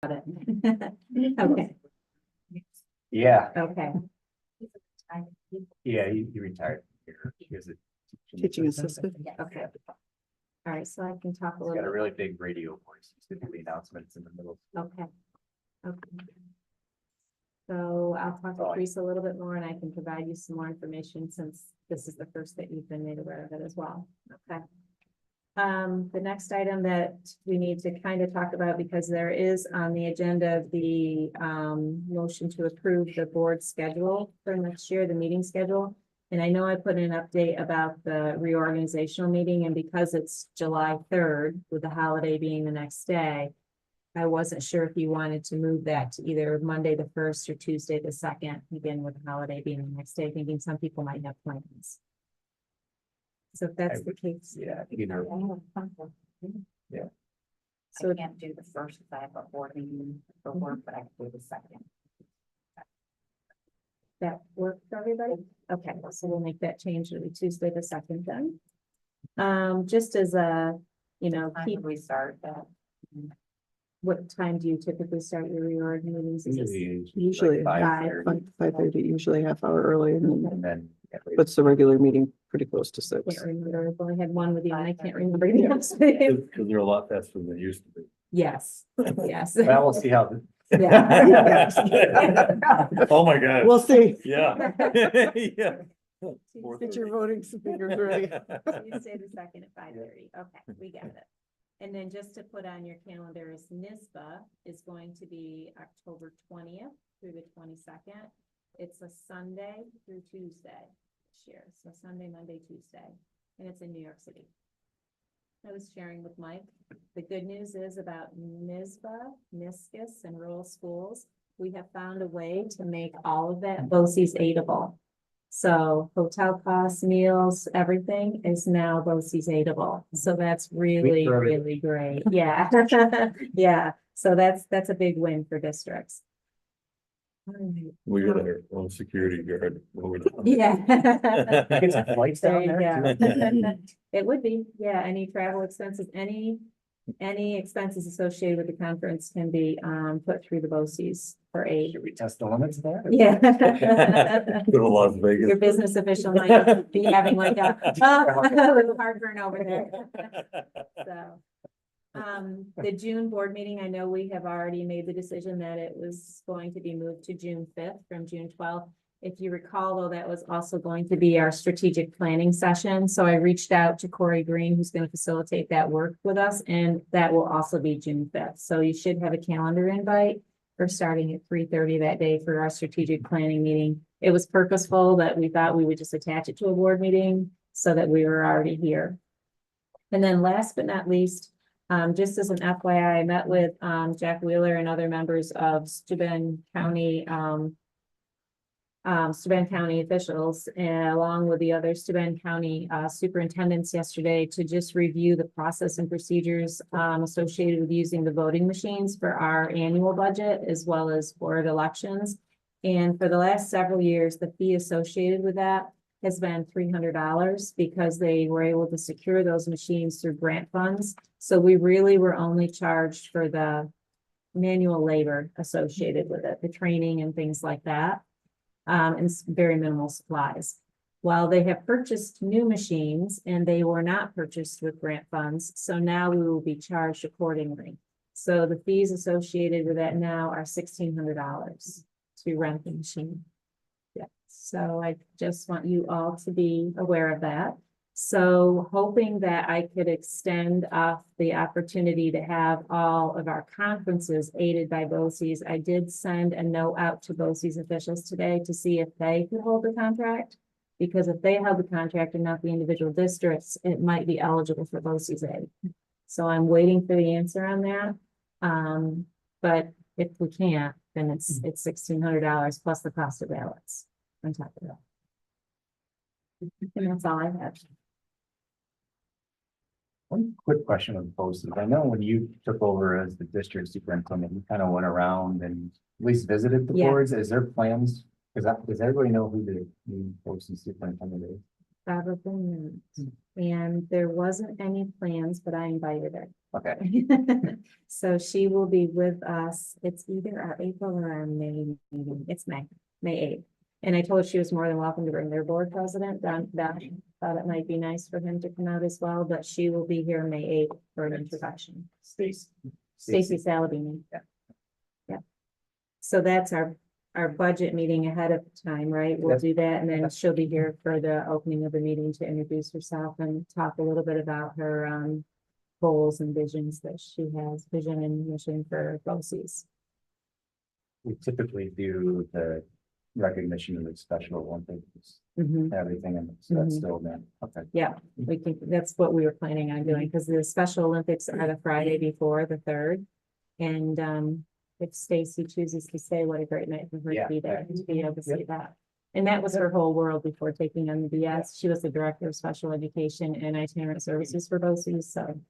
Got it. Okay, Yeah, okay. yeah, he retired here. He was a Teaching assistant. Okay. All right, so I can talk a He's got a little bit. really big radio voice. He's gonna do the announcements in the middle. Okay. Okay. So I'll talk to Teresa a little bit more and I can provide you some more information since this is the first that you've been made aware of it as well. Okay. The next item that we need to kind of talk about, because there is on the agenda, the motion to approve the board schedule for next year, the meeting schedule. And I know I put in an update about the reorganizational meeting, and because it's July 3rd, with the holiday being the next day, I wasn't sure if you wanted to move that to either Monday the 1st or Tuesday the 2nd, again with the holiday being the next day, thinking some people might have plans. So if that's the case. Yeah, either. Yeah. So I can't do the first, because I have a board meeting for work, but I can do the second. that work for everybody? Okay, so we'll make that change to Tuesday the 2nd then. Just as a, you know, Time keep, do we start that? what time do you typically start your reorg meetings? Is this Usually like 5:30, usually half hour early, and then And then. puts the regular meeting pretty close to I 6. can't remember. I've only had one with you and I can't remember the others. Because they're a lot faster than they used to be. Yes, yes. Well, we'll see how. Yeah. Oh, my God. We'll see. Yeah. Yeah. Get your voting figures ready. Tuesday the 2nd at 5:30. Okay, we got it. And then just to put on your calendars, NISBA is going to be October 20th through the 22nd. It's a Sunday through Tuesday this year. So Sunday, Monday, Tuesday, and it's in New York City. I was sharing with Mike. The good news is about NISBA, NISCUS, and rural schools. We have found a way to make all of that BOCES aidable. So hotel costs, meals, everything is now BOCES aidable. So that's really, for everything. really great. Yeah. Yeah. So that's a big win for districts. All right. We got our own security guard. Yeah. Get some flights There down you there go. too. It would be, yeah, any travel expenses, any expenses associated with the conference can be put through the BOCES for aid. Should we test the limits there? Yeah. Go to Las Vegas. Your business official might be having like a little heartburn over there. So. The June board meeting, I know we have already made the decision that it was going to be moved to June 5th from June 12th. If you recall, though, that was also going to be our strategic planning session. So I reached out to Corey Green, who's going to facilitate that work with us, and that will also be June 5th. So you should have a calendar invite for starting at 3:30 that day for our strategic planning meeting. It was purposeful that we thought we would just attach it to a board meeting so that we were already here. And then last but not least, just as an FYI, I met with Jack Wheeler and other members of Steuben County officials, along with the other Steuben County superintendents yesterday to just review the process and procedures associated with using the voting machines for our annual budget as well as board elections. And for the last several years, the fee associated with that has been $300 because they were able to secure those machines through grant funds. So we really were only charged for the manual labor associated with it, the training and things like that. And very minimal supplies. While they have purchased new machines and they were not purchased with grant funds, so now we will be charged accordingly. So the fees associated with that now are $1,600 to rent the machine. Yeah, so I just want you all to be aware of that. So hoping that I could extend off the opportunity to have all of our conferences aided by BOCES. I did send a note out to BOCES officials today to see if they could hold the contract. Because if they held the contract and not the individual districts, it might be eligible for BOCES aid. So I'm waiting for the answer on that. But if we can't, then it's $1,600 plus the cost of ballots on top of that. And that's all I have. One quick question on BOCES. I know when you took over as the district superintendent, you kind of went around and at least visited the Yeah. boards. Is there plans? Does everybody know who the new BOCES superintendent is? Probably not. And there wasn't any plans, but I invited her. Okay, So she will be with us. It's either our April or our May meeting. It's May 8th. And I told her she was more than welcome to bring their board president down. Thought it might be nice for him to come out as well, but she will be here May 8th for an introduction. Stacy. Stacy Salabini. Yeah. Yeah. So that's our budget meeting ahead of time, right? We'll Yep. do that, and then she'll be here for the opening of the meeting to introduce herself and talk a little bit about her goals and visions that she has, vision and mission for BOCES. We typically do the recognition of the Special Olympics, Mhm. everything, and so that's Mhm. still there. Okay. Yeah, we think that's what we were planning on doing, because the Special Olympics are the Friday before the 3rd. And if Stacy chooses to stay, what a great night for her to Yeah. be there, to be able to see Yep. that. And that was her whole world before taking on the BS. She was the Director of Special Education and Itinerant Services for BOCES, so.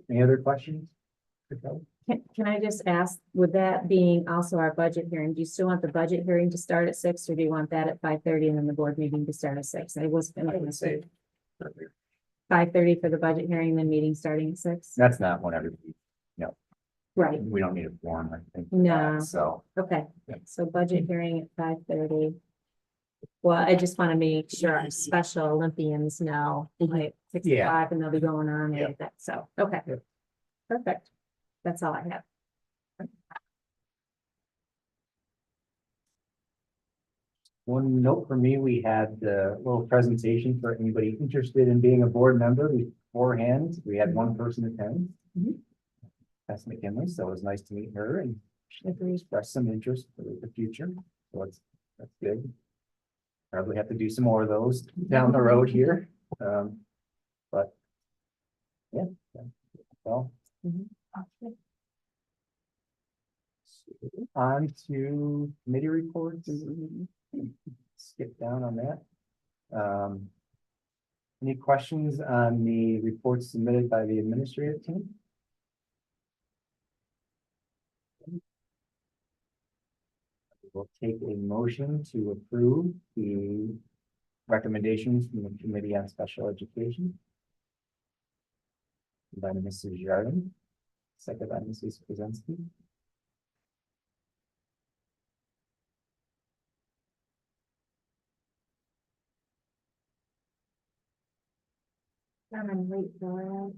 Any other questions? Can I just ask, with that being also our budget hearing, do you still want the budget hearing to start at 6, or do you want that at 5:30 and then the board meeting to start at 6? I was I gonna would say say 5:30 for the budget hearing, then meeting starting at 6. that's not when everybody, Right, we don't need a forum, I think. for No. that, So, okay, Yeah. so budget hearing at 5:30. Well, I just want to make sure our Special Olympians know, like, 6 Yeah. o'clock, and they'll be going on Yeah. like that, so, okay. Yep. Perfect. That's all I have. one note for me, we had a little presentation for anybody interested in being a board member beforehand. We had one person attend. Mhm. That's McKinley, so it was nice to meet her and she expressed some interest for the future, so that's good. Probably have to do some more of those down the road here, but. Yeah, well. Mhm. On to committee reports. Skip down on that. Any questions on the reports submitted by the administrative team? We'll take a motion to approve the recommendations from the Committee on Special Education. By Mrs. Jardin, second by Mrs. Krasinski. I'm late, Dora.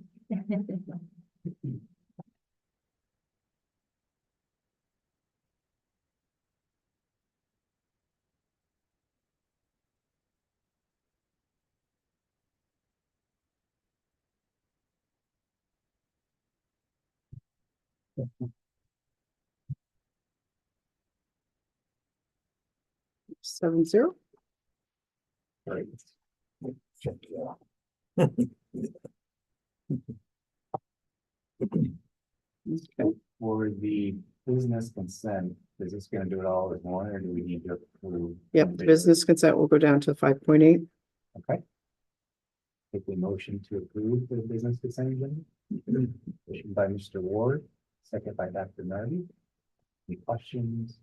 Seven zero. Right. Okay, for the business consent, is this gonna do it all as one, or do we need to approve? Yep, the business consent will go down to 5.8. Okay. Take the motion to approve the business consent agenda. Motion by Mr. Ward, second by Dr. Nardi. Any questions?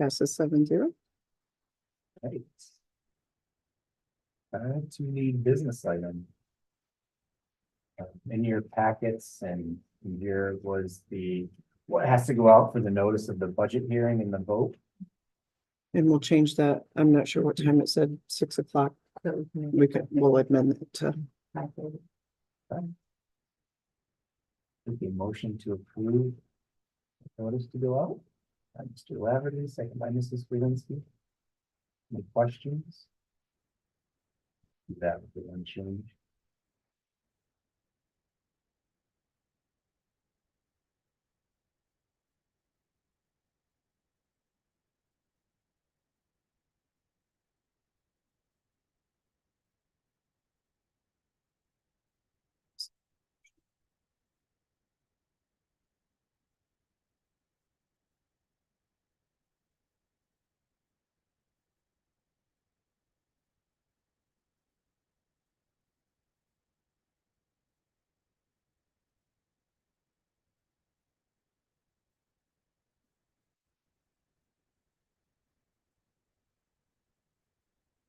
Passes 7-0. Right. To the business item. In your packets and here was what has to go out for the notice of the budget hearing and the vote. And we'll change that. I'm not sure what time it said, 6 o'clock. We'll amend it to 5:30. Take a motion to approve. Notice to go out. By Mr. Laverty, second by Mrs. Wilinski. Any questions? That was the one change.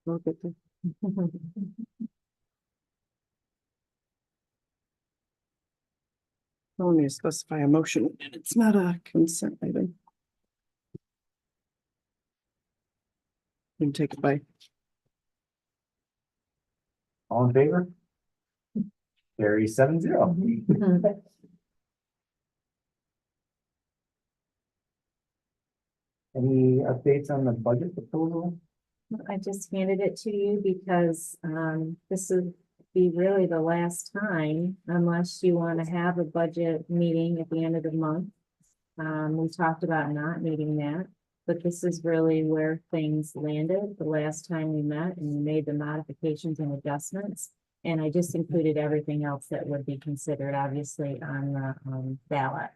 We'll get there. We'll need to specify a motion, and it's not a consent item. You can take it by, All in favor? Carry 7-0. Any updates on the budget proposal? I just handed it to you because, this would be really the last time unless you want to have a budget meeting at the end of the month. We talked about not needing that, but this is really where things landed the last time we met and we made the modifications and adjustments. And I just included everything else that would be considered obviously on the, ballot.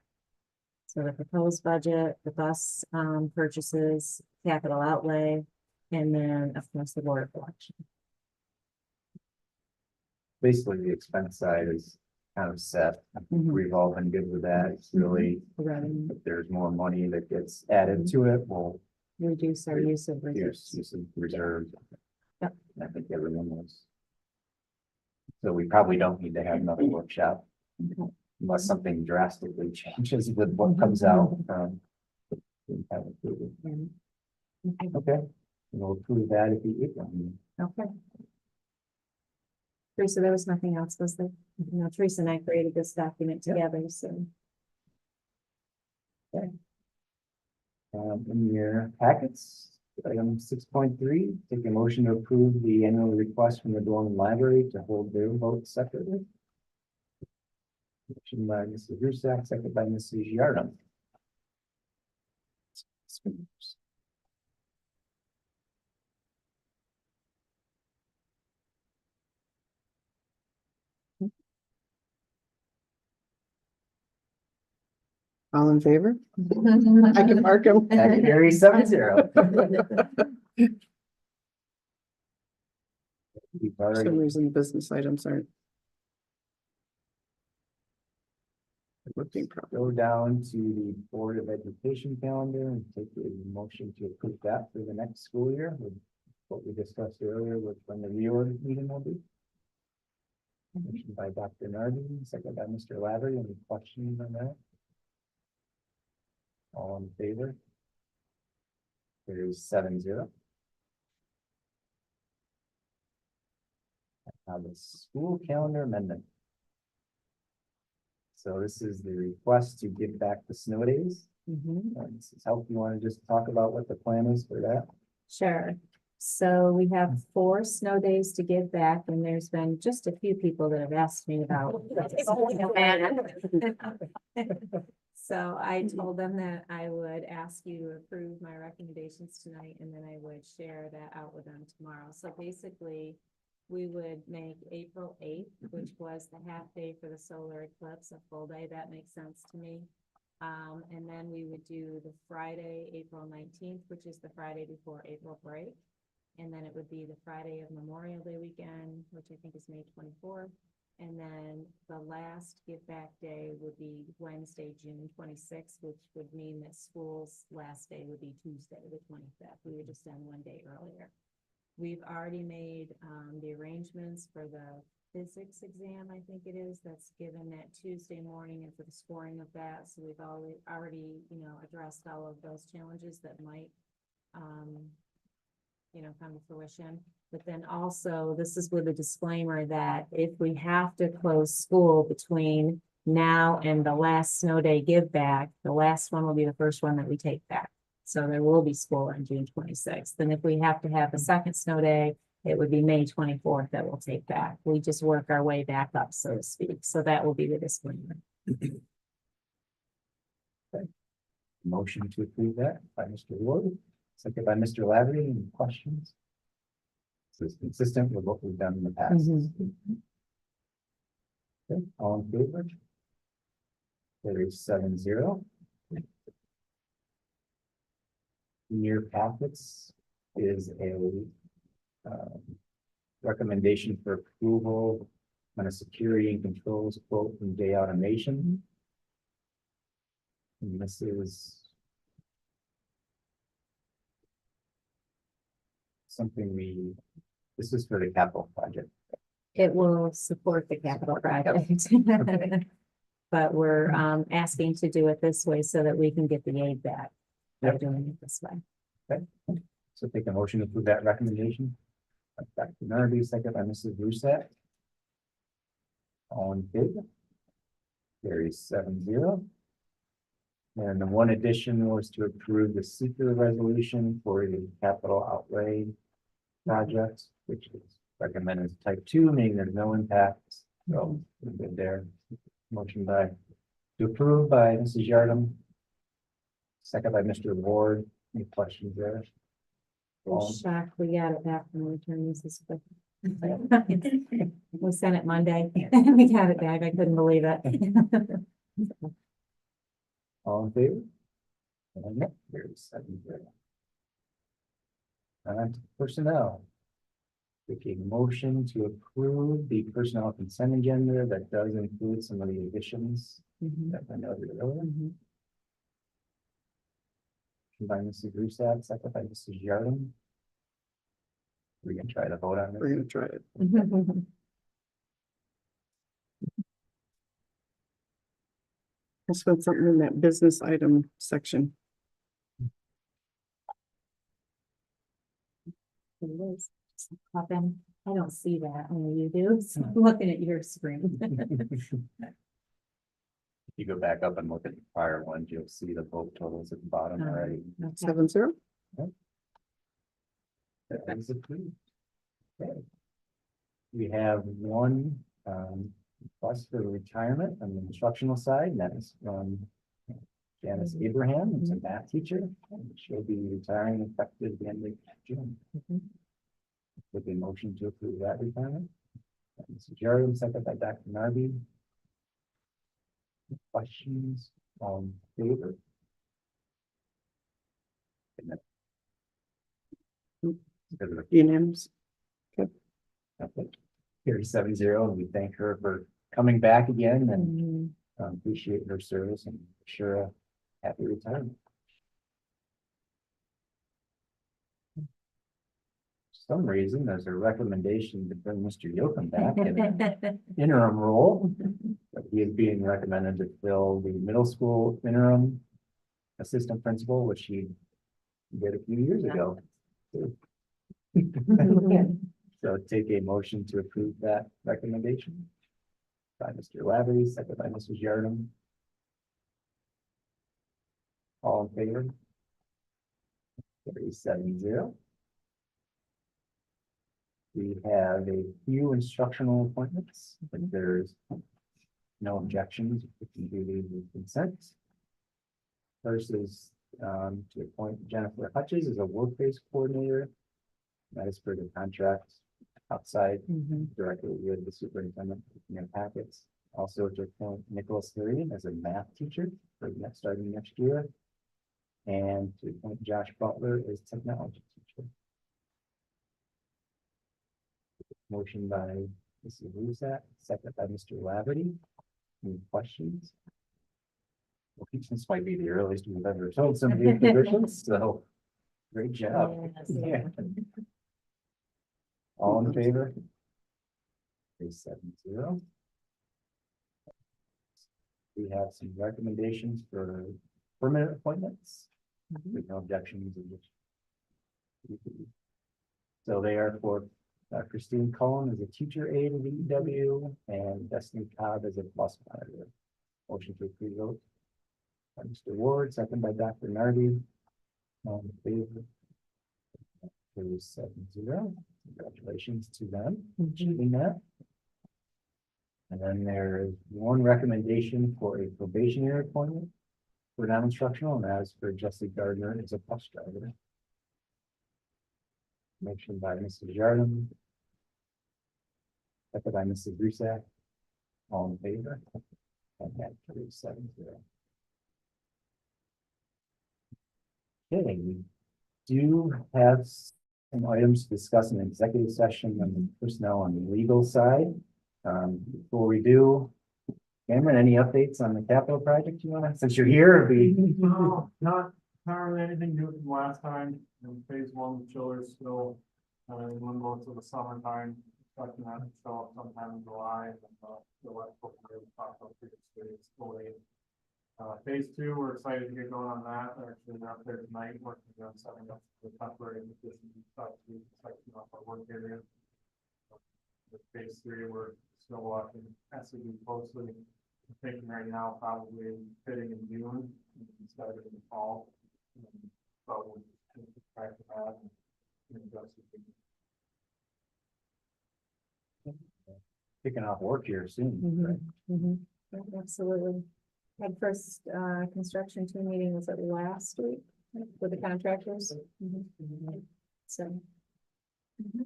So the proposed budget, the bus, purchases, capital outlay, and then of course the board of election. Basically, the expense side is kind of set. We've all been good with that. It's really, Revenue, if there's more money that gets added to it, we'll reduce our use of reserves. use some reserves. Yep. I think everyone was. So we probably don't need to have another workshop Okay. unless something drastically changes with what comes out. Okay, we'll approve that at the April meeting. Okay. Teresa, there was nothing else, was there? No, Teresa and I created this document Yep. together, so. In your packets, item 6.3, take a motion to approve the annual request from the Dorman Library to hold their vote separately. Motion by Mrs. Rusak, second by Mrs. Yardum. all in favor? I can mark them. That carries 7-0. We've For already some reason, business items aren't working properly. go down to the Board of Education calendar and take a motion to approve that for the next school year with what we discussed earlier with when the reorg meeting will be. Motion by Dr. Nardi, second by Mr. Lavery. Any questions on that? All in favor? There's 7-0. Now the school calendar amendment. So this is the request to give back the snow days. This is help. You want to just talk about what the plan is for that? Sure. So we have 4 snow days to give back, and there's been just a few people that have asked me about. So I told them that I would ask you to approve my recommendations tonight, and then I would share that out with them tomorrow. So basically, we would make April 8th, which was the half day for the solar eclipse, a full day. That makes sense to me. And then we would do the Friday, April 19th, which is the Friday before April break. And then it would be the Friday of Memorial Day weekend, which I think is May 24th. And then the last give back day would be Wednesday, June 26th, which would mean that school's last day would be Tuesday, the 25th. We would just end one day earlier. We've already made the arrangements for the physics exam, I think it is, that's given that Tuesday morning and for the scoring of that. So we've already, addressed all of those challenges that might, come to fruition. But then also, this is with a disclaimer that if we have to close school between now and the last snow day give back, the last one will be the first one that we take back. So there will be school on June 26th. And if we have to have a second snow day, it would be May 24th that we'll take back. We just work our way back up, so to speak. So that will be the disclaimer. Motion to approve that by Mr. Ward, second by Mr. Lavery. Any questions? This is consistent with what we've done in the past. Okay, all in favor? There is 7-0. In your packets is a recommendation for approval on a security and controls quote from Day Automation. And this is something this is for the capital project. It will support the capital project. But we're asking to do it this way so that we can get the aid back by Yep. doing it this way. So take a motion to approve that recommendation. Dr. Narby, second by Mrs. Rusak. All in favor? Carries 7-0. And the one addition was to approve the secret resolution for the capital outlay project, which is recommended as type 2, meaning there's no impact. So we're good there. Motion to approve by Mrs. Yardum. Second by Mr. Ward. Any questions there? I'm shocked we got it back from the attorneys this quick. We sent it Monday. We got it back. I couldn't believe it. All in favor? And that carries 7-0. And personnel. Taking motion to approve the personnel consent agenda that does include some of the additions Mhm. that I noted earlier. Mhm. By Mrs. Rusak, second by Mrs. Yardum. We can try to vote on We're this. gonna try it. I spent something in that business item section. It is. Just pop in. I don't see that, only you do, so I'm looking at your screen. If you go back up and look at the prior ones, you'll see the vote totals at the bottom already. Okay. 7-0. That is approved. Okay. We have one request for retirement on the instructional side, and that is from Janice Abraham, who's a math teacher. And she'll be retiring effective the end of June. Mhm. With a motion to approve that retirement. Mr. Jerry, second by Dr. Narby. Questions on favor? Unanimous. Okay. Carry 7-0, and we thank her for coming back again and Mhm. appreciate her service and sure a happy retirement. For some reason, there's a recommendation to bring Mr. Yocum back in an interim role. But he is being recommended to fill the middle school interim assistant principal, which he did a few years ago. So take a motion to approve that recommendation. By Mr. Lavery, second by Mrs. Yardum. All in favor? Carries 7-0. We have a few instructional appointments, but there's no objections. We can do these with consent. First is to appoint Jennifer Hutches as a work-based coordinator. That is for the contract outside Mhm. directly with the superintendent in their packets. Also to appoint Nicholas Hurrian as a math teacher for starting next year. And to appoint Josh Butler as technology teacher. Motion by Mrs. Rusak, second by Mr. Laverty. Any questions? Well, this might be the earliest we've ever told some of these positions, so great job. Yes. Yeah. All in favor? 7-0. We have some recommendations for permanent appointments. Mhm. With no objections. So they are for Christine Cullen as a teacher aide at EW and Destiny Cobb as a bus monitor. Motion to approve vote. By Mr. Ward, second by Dr. Narby. All in favor? Carries 7-0. Congratulations to them for achieving that. And then there is one recommendation for a probationary appointment for non-instructional, and that is for Jesse Gardner as a bus driver. Motion by Mrs. Yardum. Second by Mrs. Rusak. All in favor? And that carries 7-0. Okay, we do have some items to discuss in executive session on the personnel on the legal side. Before we do, Cameron, any updates on the capital project you want to, since you're here, No, not really anything new from last time. Phase 1 chiller is still in limbo till the summertime, expecting that to show up sometime in July, and the electrical process is delayed. Phase two, we're excited to get going on that. They're actually out there tonight working on setting up the temporary position stuff to section off our work area. With phase three, we're still watching SCD closely. I'm thinking right now probably fitting in June instead of in the fall. Probably back to that and adjust it. Kicking off work here soon. right? Mhm, mhm. Absolutely. Had first, construction team meeting was it last week with the contractors? So. mhm.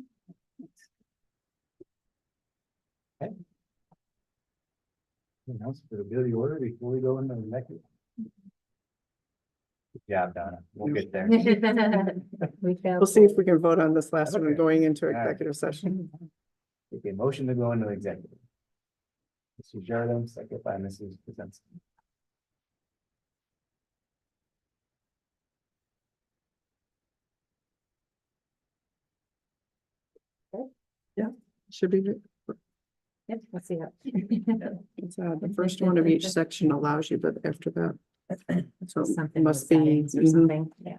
Anything else for the Billy order before we go into the next? Good job, Donna. We'll get there. We failed. We'll see if we can vote on this last one Okay. going into All right. executive session. Okay, motion to go into executive. Mr. Jordan, second by Mrs. Kuzinski. Should be, good. Yep, let's see that. it's, the first one of each section allows you, but after that. So it Something must with be, settings or mhm. something, yeah.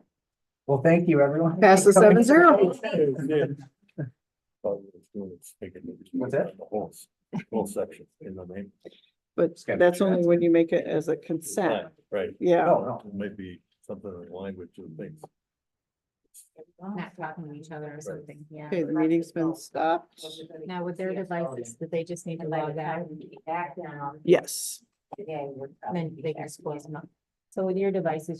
Well, thank you, everyone. Passes 7-0. What's that? The whole section in the name. But that's only when you make it as a consent. Right. Yeah, No, It might be something in language of things. Not talking to each other or something, yeah. okay, the meeting's been stopped. Now with their devices, that they just need to log out, Yes. then they can just close them up. So with your devices,